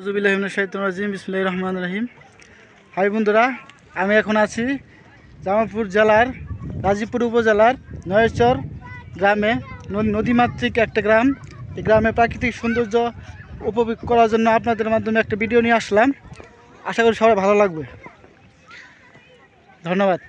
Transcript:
বিসমিল্লাহির রহমানির রহিম। হাই বন্ধুরা, আমি এখন আছি জামালপুর জেলার গাজীপুর উপজেলার নয়চর গ্রামে। নদীমাতৃক একটা গ্রাম। এই গ্রামে প্রাকৃতিক সৌন্দর্য উপভোগ করার জন্য আপনাদের মাধ্যমে একটা ভিডিও নিয়ে আসলাম। আশা করি সবাই ভালো লাগবে। ধন্যবাদ।